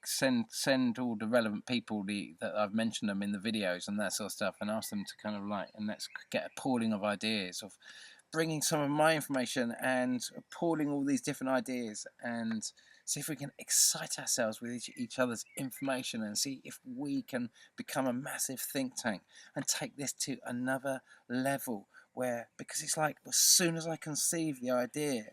send all the relevant people that I've mentioned them in the videos and that sort of stuff, and ask them to kind of and let's get a pooling of ideas of bringing some of my information and pooling all these different ideas, and see if we can excite ourselves with each other's information, and see if we can become a massive think tank and take this to another level, where, because it's like, as soon as I conceive the idea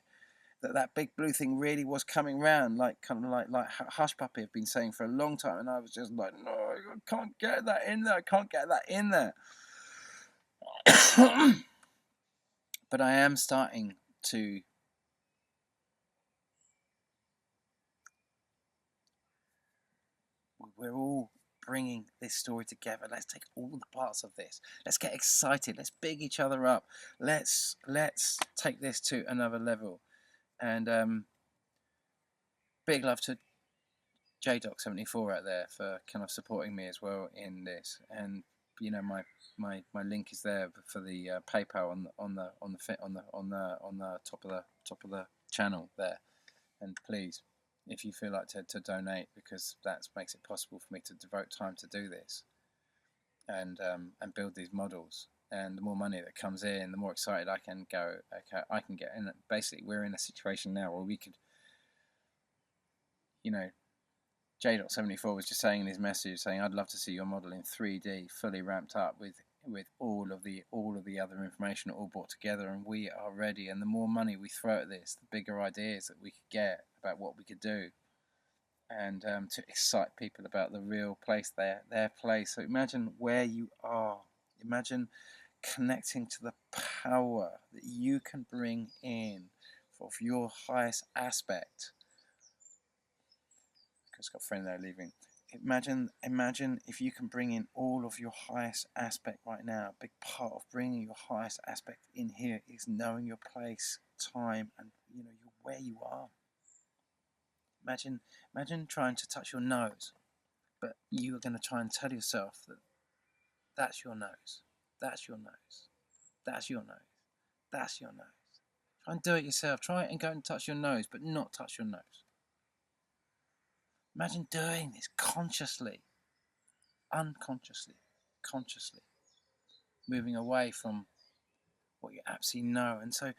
that big blue thing really was coming round, like Hush Puppy have been saying for a long time, and I was just like, no, I can't get that in there, I can't get that in there. But I am starting to we're all bringing this story together. Let's take all the parts of this. Let's get excited. Let's big each other up. Let's take this to another level. And big love to JDoc74 out there for kind of supporting me as well in this. And you know, my link is there for the PayPal on the top of the channel there. And please, if you feel like to donate, because that makes it possible for me to devote time to do this and build these models. And the more money that comes in, the more excited I can go. Okay, I can get. And basically, we're in a situation now where we could, you know, J.74 was just saying in his message, saying, "I'd love to see your model in 3D, fully ramped up with all of the other information all brought together, and we are ready. And the more money we throw at this, the bigger ideas that we could get about what we could do, and to excite people about the real place, their place. So imagine where you are. Imagine connecting to the power that you can bring in of your highest aspect." It's got a friend there leaving. Imagine if you can bring in all of your highest aspect right now. A big part of bringing your highest aspect in here is knowing your place, time, and you know where you are. Imagine trying to touch your nose, but you are going to try and tell yourself that that's your nose, that's your nose, that's your nose, that's your nose. Try and do it yourself. Try and go and touch your nose, but not touch your nose. Imagine doing this consciously, unconsciously, consciously, moving away from what you absolutely know. And so,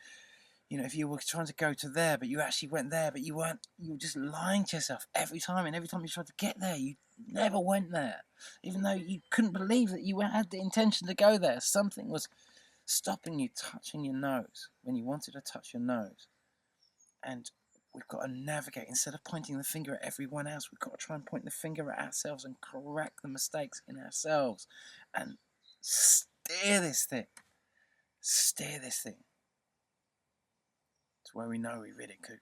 you know, if you were trying to go to there, but you actually went there, but you weren't, you were just lying to yourself every time. And every time you tried to get there, you never went there. Even though you couldn't believe that you had the intention to go there. Something was stopping you touching your nose when you wanted to touch your nose. And we've got to navigate. Instead of pointing the finger at everyone else, we've got to try and point the finger at ourselves and correct the mistakes in ourselves and steer this thing to where we know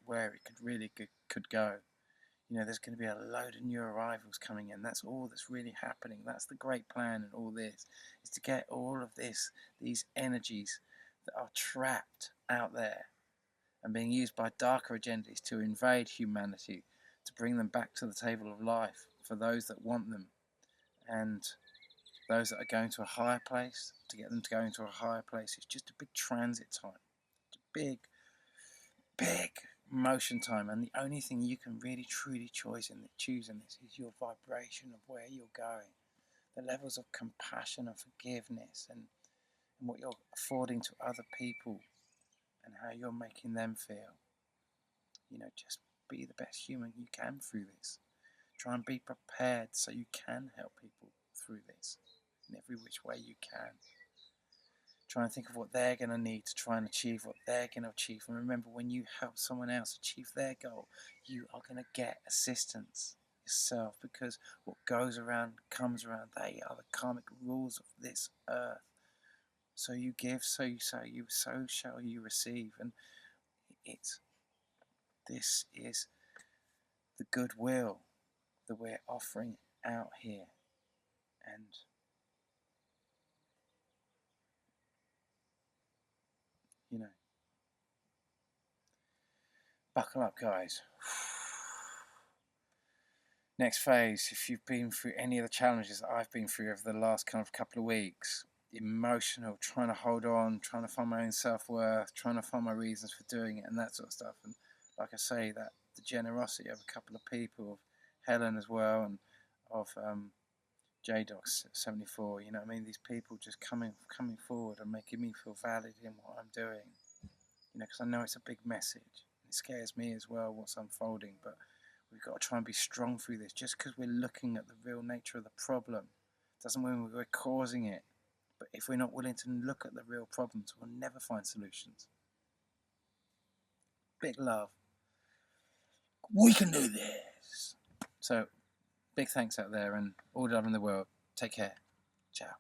where it could go. You know, there's going to be a load of new arrivals coming in. That's all that's really happening. That's the great plan, and all this is to get all of these energies that are trapped out there and being used by darker agendas to invade humanity, to bring them back to the table of life for those that want them, and those that are going to a higher place, to get them to go into a higher place. It's just a big transit time. It's a big motion time, and the only thing you can really truly choose in this is your vibration of where you're going, the levels of compassion and forgiveness, and what you're affording to other people, and how you're making them feel. You know, just be the best human you can through this. Try and be prepared so you can help people through this in every which way you can. Try and think of what they're going to need to try and achieve what they're going to achieve. And remember, when you help someone else achieve their goal, you are going to get assistance yourself, because what goes around comes around. They are the karmic rules of this earth. So you give, so you sow, so shall you receive. And this is the goodwill that we're offering out here. And you know, buckle up, guys. Next phase, if you've been through any of the challenges that I've been through over the last kind of couple of weeks, emotional, trying to hold on, trying to find my own self-worth, trying to find my reasons for doing it, and that sort of stuff. And like I say, that the generosity of a couple of people, of Helen as well, and of JDocs74, you know what I mean? These people just coming forward and making me feel valid in what I'm doing. You know, because I know it's a big message. It scares me as well what's unfolding, but we've got to try and be strong through this. Just because we're looking at the real nature of the problem doesn't mean we're causing it. But if we're not willing to look at the real problems, we'll never find solutions. Big love. We can do this. So, big thanks out there, and all love in the world. Take care. Ciao.